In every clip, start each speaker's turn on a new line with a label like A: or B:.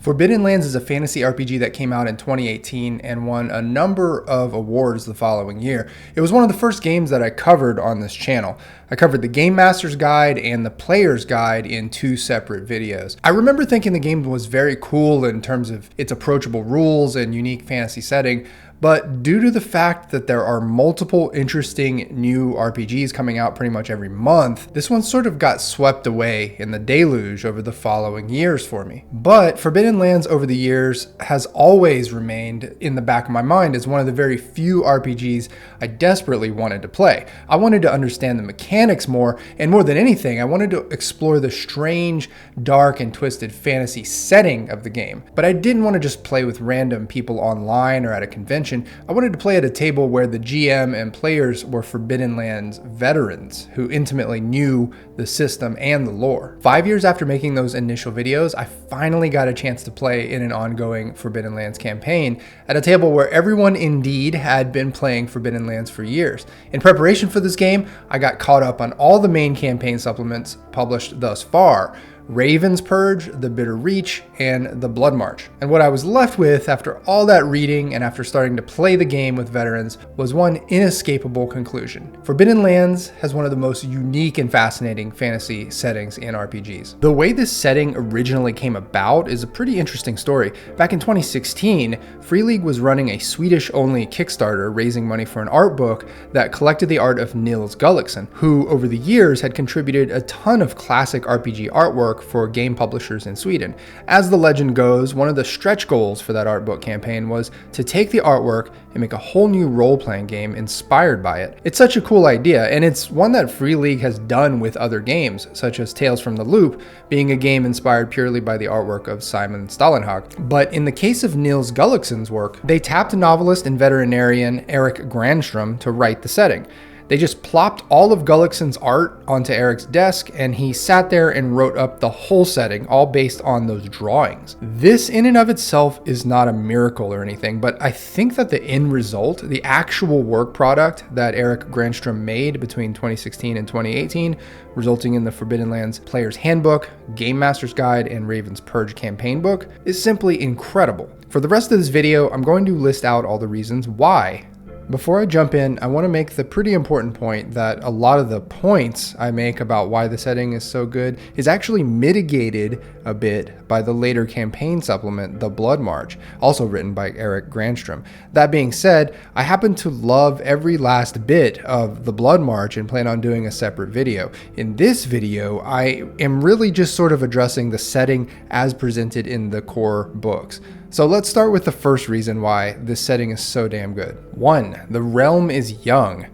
A: Forbidden Lands is a fantasy RPG that came out in 2018 and won a number of awards the following year. It was one of the first games that I covered on this channel. I covered the Game Master's Guide and the Player's Guide in two separate videos. I remember thinking the game was very cool in terms of its approachable rules and unique fantasy setting, but due to the fact that there are multiple interesting new RPGs coming out pretty much every month, this one sort of got swept away in the deluge over the following years for me. But Forbidden Lands over the years has always remained in the back of my mind as one of the very few RPGs I desperately wanted to play. I wanted to understand the mechanics more, and more than anything, I wanted to explore the strange, dark, and twisted fantasy setting of the game. But I didn't want to just play with random people online or at a convention. I wanted to play at a table where the GM and players were Forbidden Lands veterans who intimately knew the system and the lore. 5 years after making those initial videos, I finally got a chance to play in an ongoing Forbidden Lands campaign at a table where everyone indeed had been playing Forbidden Lands for years. In preparation for this game, I got caught up on all the main campaign supplements published thus far: Raven's Purge, The Bitter Reach, and the Bloodmarch. And what I was left with after all that reading and after starting to play the game with veterans was one inescapable conclusion. Forbidden Lands has one of the most unique and fascinating fantasy settings in RPGs. The way this setting originally came about is a pretty interesting story. Back in 2016, Free League was running a Swedish-only Kickstarter raising money for an art book that collected the art of Nils Gulliksen, who over the years had contributed a ton of classic RPG artwork for game publishers in Sweden. As the legend goes, one of the stretch goals for that art book campaign was to take the artwork and make a whole new role-playing game inspired by it. It's such a cool idea, and it's one that Free League has done with other games, such as Tales from the Loop, being a game inspired purely by the artwork of Simon Stålenhag. But in the case of Nils Gulliksen's work, they tapped novelist and veterinarian Erik Granström to write the setting. They just plopped all of Gulliksen's art onto Eric's desk, and he sat there and wrote up the whole setting, all based on those drawings. This in and of itself is not a miracle or anything, but I think that the end result, the actual work product that Erik Granström made between 2016 and 2018, resulting in the Forbidden Lands Player's Handbook, Game Master's Guide, and Raven's Purge campaign book, is simply incredible. For the rest of this video, I'm going to list out all the reasons why. Before I jump in, I want to make the pretty important point that a lot of the points I make about why the setting is so good is actually mitigated a bit by the later campaign supplement, The Bloodmarch, also written by Erik Granström. That being said, I happen to love every last bit of The Bloodmarch and plan on doing a separate video. In this video, I am really just sort of addressing the setting as presented in the core books. So let's start with the first reason why this setting is so damn good. 1. The realm is young.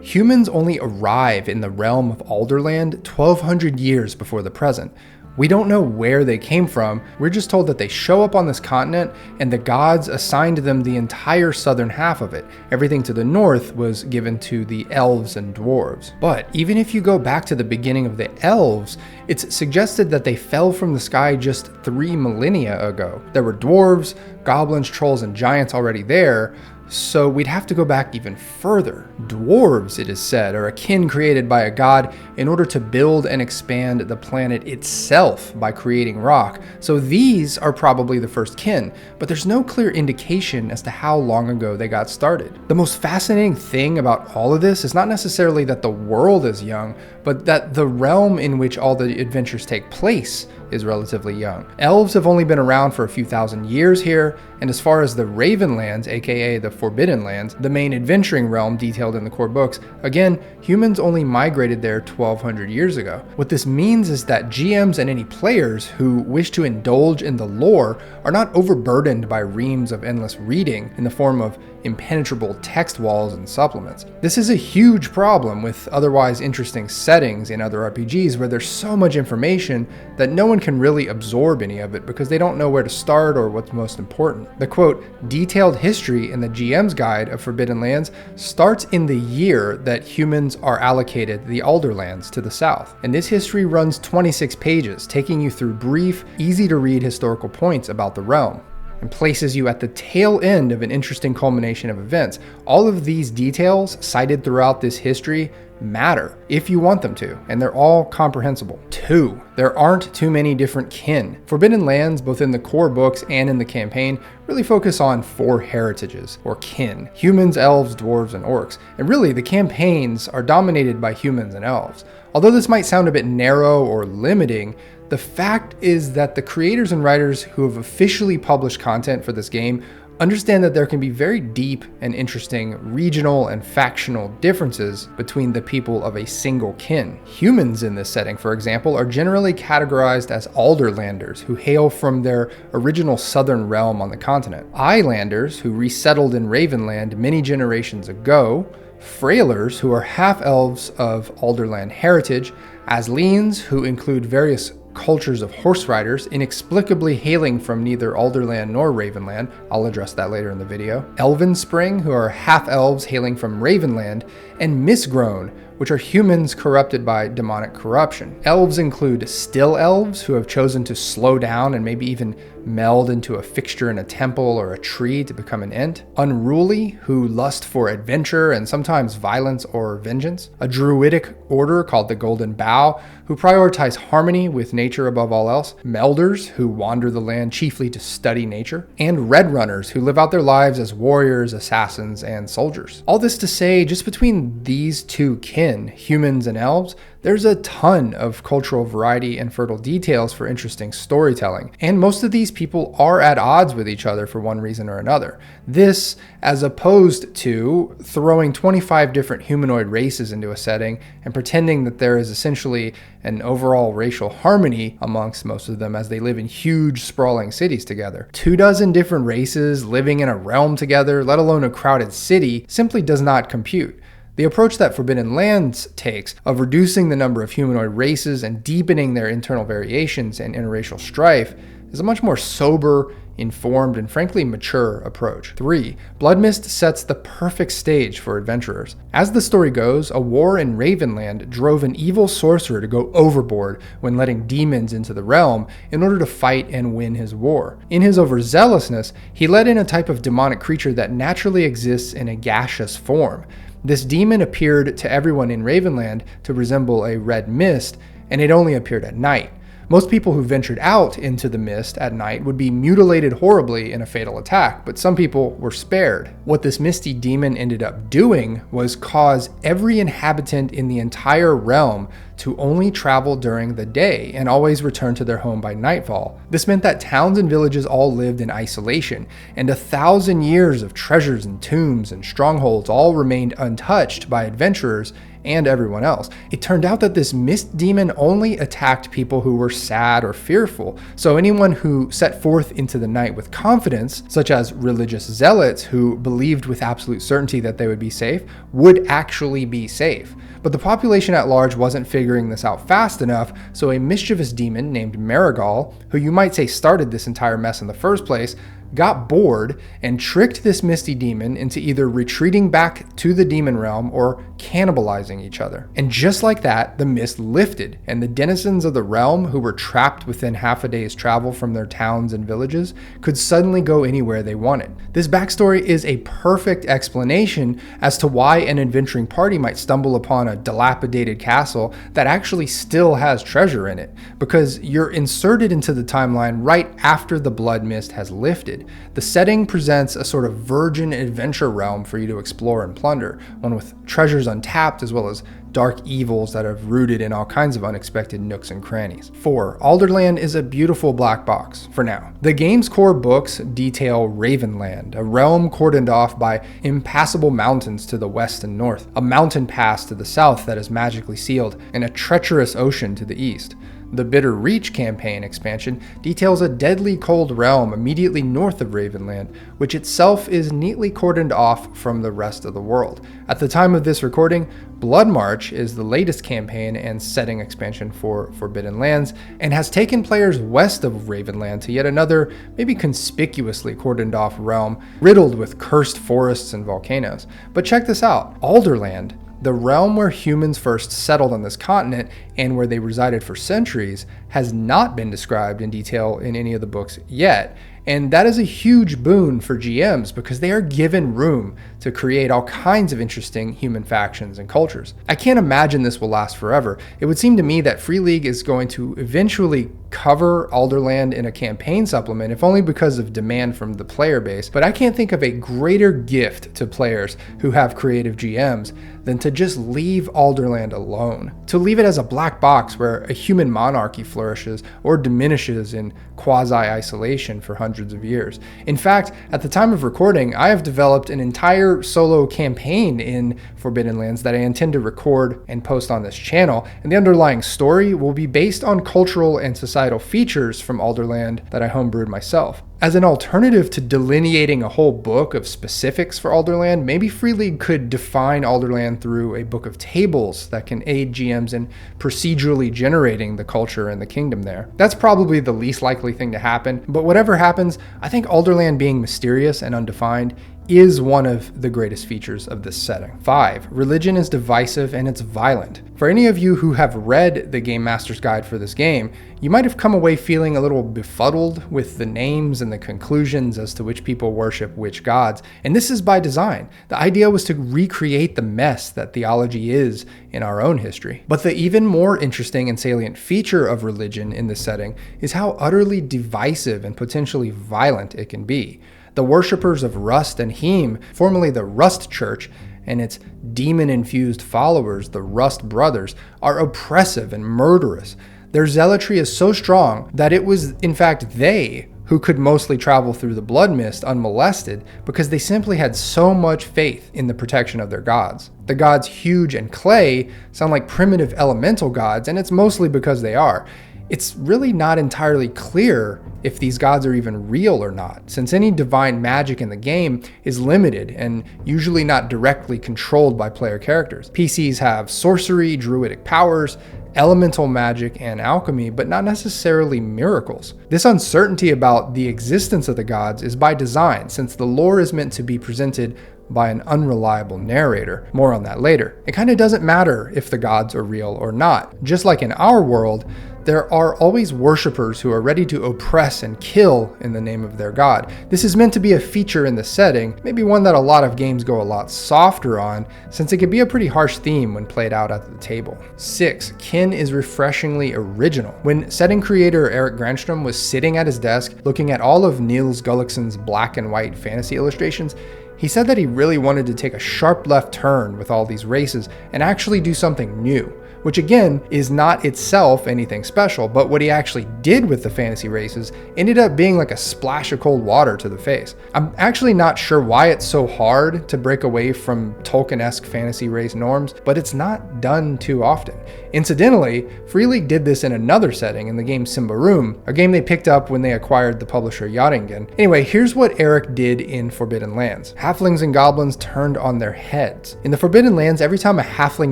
A: Humans only arrive in the realm of Alderland 1,200 years before the present. We don't know where they came from, we're just told that they show up on this continent and the gods assigned them the entire southern half of it. Everything to the north was given to the elves and dwarves. But even if you go back to the beginning of the elves, it's suggested that they fell from the sky just 3 millennia ago. There were dwarves, goblins, trolls, and giants already there, so we'd have to go back even further. Dwarves, it is said, are a kin created by a god in order to build and expand the planet itself by creating rock. So these are probably the first kin, but there's no clear indication as to how long ago they got started. The most fascinating thing about all of this is not necessarily that the world is young, but that the realm in which all the adventures take place is relatively young. Elves have only been around for a few thousand years here, and as far as the Ravenlands, aka the Forbidden Lands, the main adventuring realm detailed in the core books, again, humans only migrated there 1,200 years ago. What this means is that GMs and any players who wish to indulge in the lore are not overburdened by reams of endless reading in the form of impenetrable text walls and supplements. This is a huge problem with otherwise interesting settings in other RPGs where there's so much information that no one can really absorb any of it because they don't know where to start or what's most important. The quote, detailed history in the GM's guide of Forbidden Lands starts in the year that humans are allocated the Alderlands to the south. And this history runs 26 pages, taking you through brief, easy to read historical points about the realm. and places you at the tail end of an interesting culmination of events. All of these details cited throughout this history matter if you want them to, and they're all comprehensible. 2. There aren't too many different kin. Forbidden Lands, both in the core books and in the campaign, really focus on 4 heritages, or kin: humans, elves, dwarves, and orcs. And really, the campaigns are dominated by humans and elves. Although this might sound a bit narrow or limiting, the fact is that the creators and writers who have officially published content for this game understand that there can be very deep and interesting regional and factional differences between the people of a single kin. Humans in this setting, for example, are generally categorized as Alderlanders, who hail from their original southern realm on the continent. Islanders, who resettled in Ravenland many generations ago. Frailers, who are half-elves of Alderland heritage. Asleans, who include various cultures of horse riders, inexplicably hailing from neither Alderland nor Ravenland. I'll address that later in the video. Elven Spring, who are half-elves hailing from Ravenland. And Misgrown, which are humans corrupted by demonic corruption. Elves include still elves, who have chosen to slow down and maybe even meld into a fixture in a temple or a tree to become an ent. Unruly, who lust for adventure and sometimes violence or vengeance. A druidic order called the Golden Bough, who prioritize harmony with nature above all else. Melders, who wander the land chiefly to study nature. And Red Runners, who live out their lives as warriors, assassins, and soldiers. All this to say, just between these 2 kin, humans and elves, there's a ton of cultural variety and fertile details for interesting storytelling, and most of these people are at odds with each other for one reason or another. This, as opposed to throwing 25 different humanoid races into a setting and pretending that there is essentially an overall racial harmony amongst most of them as they live in huge, sprawling cities together. 24 different races living in a realm together, let alone a crowded city, simply does not compute. The approach that Forbidden Lands takes of reducing the number of humanoid races and deepening their internal variations and interracial strife is a much more sober, informed, and frankly mature approach. 3. Bloodmist sets the perfect stage for adventurers. As the story goes, a war in Ravenland drove an evil sorcerer to go overboard when letting demons into the realm in order to fight and win his war. In his overzealousness, he let in a type of demonic creature that naturally exists in a gaseous form. This demon appeared to everyone in Ravenland to resemble a red mist, and it only appeared at night. Most people who ventured out into the mist at night would be mutilated horribly in a fatal attack, but some people were spared. What this misty demon ended up doing was cause every inhabitant in the entire realm to only travel during the day and always return to their home by nightfall. This meant that towns and villages all lived in isolation, and 1,000 years of treasures and tombs and strongholds all remained untouched by adventurers and everyone else. It turned out that this mist demon only attacked people who were sad or fearful, so anyone who set forth into the night with confidence, such as religious zealots who believed with absolute certainty that they would be safe, would actually be safe. But the population at large wasn't figuring this out fast enough, so a mischievous demon named Marigal, who you might say started this entire mess in the first place, got bored and tricked this misty demon into either retreating back to the demon realm or cannibalizing each other. And just like that, the mist lifted, and the denizens of the realm who were trapped within half a day's travel from their towns and villages could suddenly go anywhere they wanted. This backstory is a perfect explanation as to why an adventuring party might stumble upon a dilapidated castle that actually still has treasure in it, because you're inserted into the timeline right after the blood mist has lifted. The setting presents a sort of virgin adventure realm for you to explore and plunder, one with treasures untapped as well as dark evils that have rooted in all kinds of unexpected nooks and crannies. 4. Alderland is a beautiful black box, for now. The game's core books detail Ravenland, a realm cordoned off by impassable mountains to the west and north, a mountain pass to the south that is magically sealed, and a treacherous ocean to the east. The Bitter Reach campaign expansion details a deadly cold realm immediately north of Ravenland, which itself is neatly cordoned off from the rest of the world. At the time of this recording, Bloodmarch is the latest campaign and setting expansion for Forbidden Lands, and has taken players west of Ravenland to yet another, maybe conspicuously cordoned off realm, riddled with cursed forests and volcanoes. But check this out, Alderland, the realm where humans first settled on this continent and where they resided for centuries, has not been described in detail in any of the books yet. And that is a huge boon for GMs because they are given room to create all kinds of interesting human factions and cultures. I can't imagine this will last forever. It would seem to me that Free League is going to eventually cover Alderland in a campaign supplement, if only because of demand from the player base. But I can't think of a greater gift to players who have creative GMs than to just leave Alderland alone. To leave it as a black box where a human monarchy flourishes or diminishes in quasi-isolation for hundreds of years. In fact, at the time of recording, I have developed an entire solo campaign in Forbidden Lands that I intend to record and post on this channel, and the underlying story will be based on cultural and societal features from Alderland that I homebrewed myself. As an alternative to delineating a whole book of specifics for Alderland, maybe Free League could define Alderland through a book of tables that can aid GMs in procedurally generating the culture and the kingdom there. That's probably the least likely thing to happen, but whatever happens, I think Alderland being mysterious and undefined is one of the greatest features of this setting. 5. Religion is divisive and it's violent. For any of you who have read the Game Master's Guide for this game, you might have come away feeling a little befuddled with the names and the conclusions as to which people worship which gods, and this is by design. The idea was to recreate the mess that theology is in our own history. But the even more interesting and salient feature of religion in this setting is how utterly divisive and potentially violent it can be. The worshippers of Rust and Heem, formerly the Rust Church, and its demon-infused followers, the Rust Brothers, are oppressive and murderous. Their zealotry is so strong that it was, in fact, they who could mostly travel through the blood mist unmolested because they simply had so much faith in the protection of their gods. The gods Huge and Clay sound like primitive elemental gods, and it's mostly because they are. It's really not entirely clear if these gods are even real or not, since any divine magic in the game is limited and usually not directly controlled by player characters. PCs have sorcery, druidic powers, elemental magic, and alchemy, but not necessarily miracles. This uncertainty about the existence of the gods is by design, since the lore is meant to be presented by an unreliable narrator. More on that later. It kind of doesn't matter if the gods are real or not. Just like in our world, there are always worshippers who are ready to oppress and kill in the name of their god. This is meant to be a feature in the setting, maybe one that a lot of games go a lot softer on, since it can be a pretty harsh theme when played out at the table. 6. Kin is refreshingly original. When setting creator Eric Granstrom was sitting at his desk looking at all of Niels Gullickson's black and white fantasy illustrations, he said that he really wanted to take a sharp left turn with all these races and actually do something new, which again is not itself anything special, but what he actually did with the fantasy races ended up being like a splash of cold water to the face. I'm actually not sure why it's so hard to break away from Tolkien-esque fantasy race norms, but it's not done too often. Incidentally, Free League did this in another setting in the game Symbaroum, a game they picked up when they acquired the publisher Jottingen. Anyway, here's what Eric did in Forbidden Lands. Halflings and goblins turned on their heads. In the Forbidden Lands, every time a halfling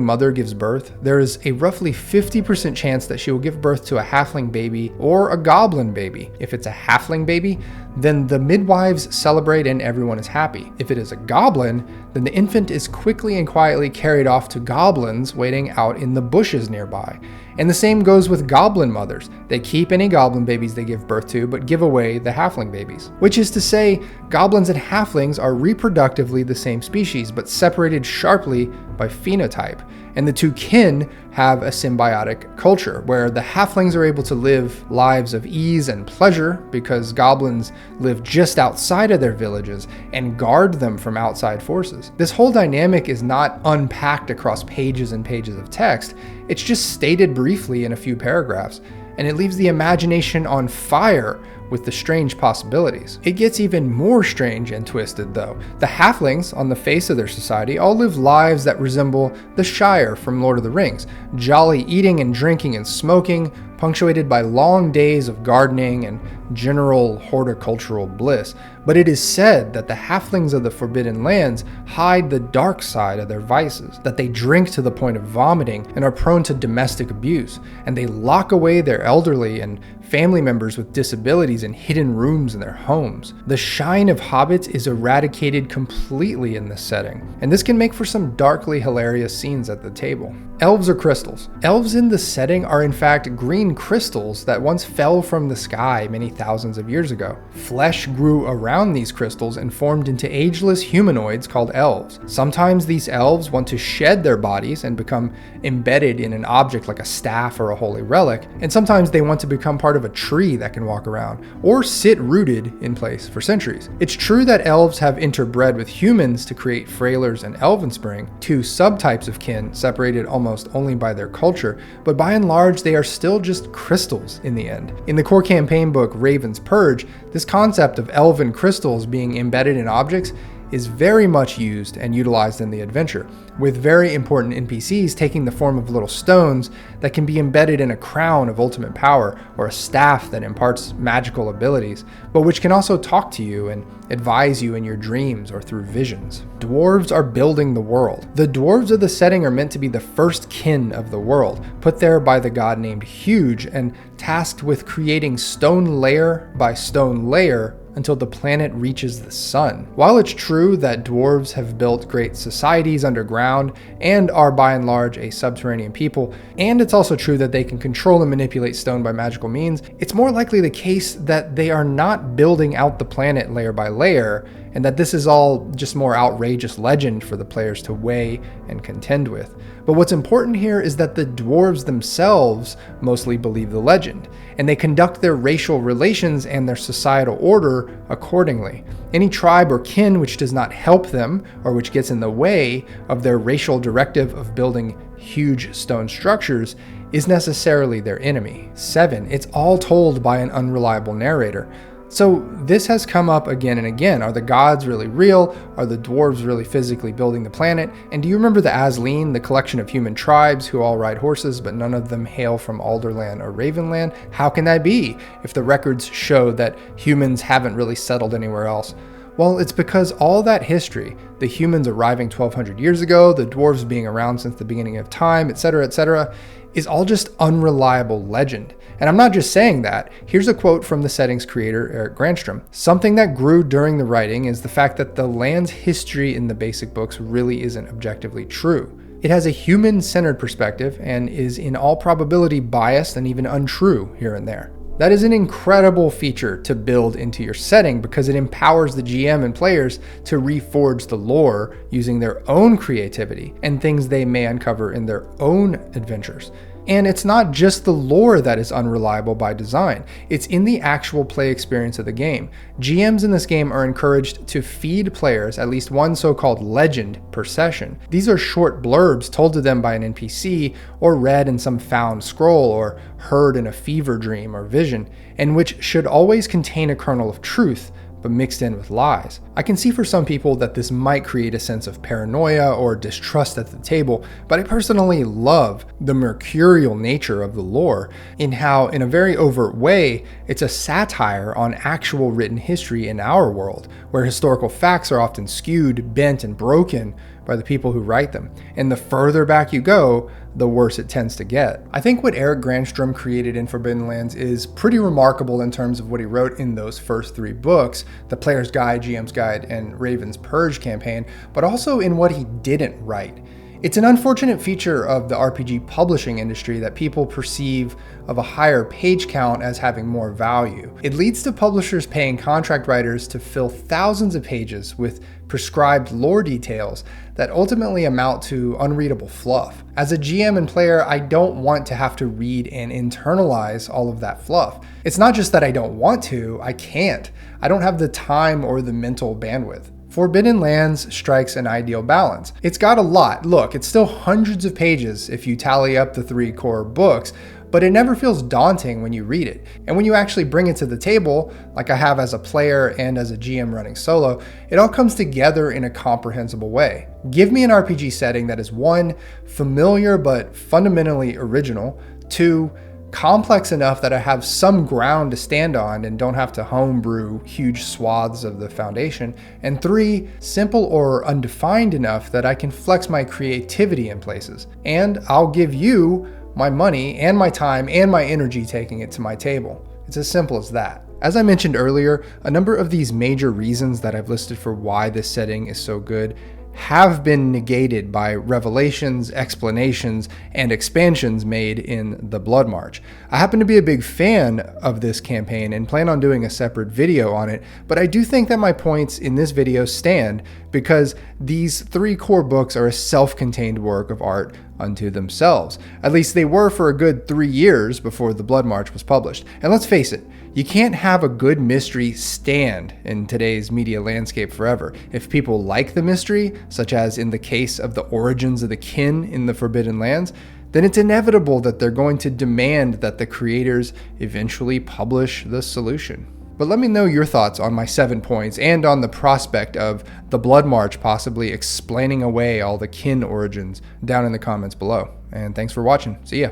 A: mother gives birth, there is a roughly 50% chance that she will give birth to a halfling baby or a goblin baby. If it's a halfling baby, then the midwives celebrate and everyone is happy. If it is a goblin, then the infant is quickly and quietly carried off to goblins waiting out in the bushes nearby. And the same goes with goblin mothers. They keep any goblin babies they give birth to, but give away the halfling babies. Which is to say, goblins and halflings are reproductively the same species, but separated sharply by phenotype. And the two kin have a symbiotic culture, where the halflings are able to live lives of ease and pleasure because goblins live just outside of their villages and guard them from outside forces. This whole dynamic is not unpacked across pages and pages of text, it's just stated briefly in a few paragraphs, and it leaves the imagination on fire with the strange possibilities. It gets even more strange and twisted though. The halflings, on the face of their society, all live lives that resemble the Shire from Lord of the Rings, jolly eating and drinking and smoking, punctuated by long days of gardening and general horticultural bliss. But it is said that the halflings of the Forbidden Lands hide the dark side of their vices, that they drink to the point of vomiting and are prone to domestic abuse, and they lock away their elderly and family members with disabilities in hidden rooms in their homes. The shine of hobbits is eradicated completely in this setting, and this can make for some darkly hilarious scenes at the table. Elves are crystals. Elves in the setting are in fact green crystals that once fell from the sky many thousands of years ago. Flesh grew around these crystals and formed into ageless humanoids called elves. Sometimes these elves want to shed their bodies and become embedded in an object like a staff or a holy relic, and sometimes they want to become part of a tree that can walk around, or sit rooted in place for centuries. It's true that elves have interbred with humans to create Freylers and Elvenspring, two subtypes of kin separated almost only by their culture, but by and large they are still just crystals in the end. In the core campaign book Raven's Purge, this concept of elven crystals being embedded in objects is very much used and utilized in the adventure, with very important NPCs taking the form of little stones that can be embedded in a crown of ultimate power or a staff that imparts magical abilities, but which can also talk to you and advise you in your dreams or through visions. Dwarves are building the world. The dwarves of the setting are meant to be the first kin of the world, put there by the god named Huge and tasked with creating stone layer by stone layer until the planet reaches the sun. While it's true that dwarves have built great societies underground and are by and large a subterranean people, and it's also true that they can control and manipulate stone by magical means, it's more likely the case that they are not building out the planet layer by layer, and that this is all just more outrageous legend for the players to weigh and contend with. But what's important here is that the dwarves themselves mostly believe the legend, and they conduct their racial relations and their societal order accordingly. Any tribe or kin which does not help them, or which gets in the way of their racial directive of building huge stone structures, is necessarily their enemy. 7. It's all told by an unreliable narrator. So this has come up again and again. Are the gods really real? Are the dwarves really physically building the planet? And do you remember the Asleen, the collection of human tribes who all ride horses, but none of them hail from Alderland or Ravenland? How can that be if the records show that humans haven't really settled anywhere else? Well, it's because all that history, the humans arriving 1200 years ago, the dwarves being around since the beginning of time, etc., is all just unreliable legend. And I'm not just saying that. Here's a quote from the setting's creator, Eric Granstrom. Something that grew during the writing is the fact that the land's history in the basic books really isn't objectively true. It has a human-centered perspective and is in all probability biased and even untrue here and there. That is an incredible feature to build into your setting because it empowers the GM and players to reforge the lore using their own creativity and things they may uncover in their own adventures. And it's not just the lore that is unreliable by design, it's in the actual play experience of the game. GMs in this game are encouraged to feed players at least one so-called legend per session. These are short blurbs told to them by an NPC, or read in some found scroll, or heard in a fever dream or vision, and which should always contain a kernel of truth, but mixed in with lies. I can see for some people that this might create a sense of paranoia or distrust at the table, but I personally love the mercurial nature of the lore in how, in a very overt way, it's a satire on actual written history in our world, where historical facts are often skewed, bent, and broken by the people who write them. And the further back you go, the worse it tends to get. I think what Eric Granstrom created in Forbidden Lands is pretty remarkable in terms of what he wrote in those first 3 books, the Player's Guide, GM's Guide, and Raven's Purge campaign, but also in what he didn't write. It's an unfortunate feature of the RPG publishing industry that people perceive of a higher page count as having more value. It leads to publishers paying contract writers to fill thousands of pages with prescribed lore details that ultimately amount to unreadable fluff. As a GM and player, I don't want to have to read and internalize all of that fluff. It's not just that I don't want to, I can't. I don't have the time or the mental bandwidth. Forbidden Lands strikes an ideal balance. It's got a lot. Look, it's still hundreds of pages if you tally up the 3 core books, but it never feels daunting when you read it. And when you actually bring it to the table, like I have as a player and as a GM running solo, it all comes together in a comprehensible way. Give me an RPG setting that is 1, familiar but fundamentally original, 2, complex enough that I have some ground to stand on and don't have to homebrew huge swaths of the foundation, and 3, simple or undefined enough that I can flex my creativity in places. And I'll give you my money and my time and my energy taking it to my table. It's as simple as that. As I mentioned earlier, a number of these major reasons that I've listed for why this setting is so good have been negated by revelations, explanations, and expansions made in the Bloodmarch. I happen to be a big fan of this campaign and plan on doing a separate video on it, but I do think that my points in this video stand because these 3 core books are a self-contained work of art unto themselves. At least they were for a good 3 years before the Bloodmarch was published. And let's face it, you can't have a good mystery stand in today's media landscape forever. If people like the mystery, such as in the case of the origins of the kin in the Forbidden Lands, then it's inevitable that they're going to demand that the creators eventually publish the solution. But let me know your thoughts on my 7 points and on the prospect of the Bloodmarch possibly explaining away all the kin origins down in the comments below. And thanks for watching. See ya.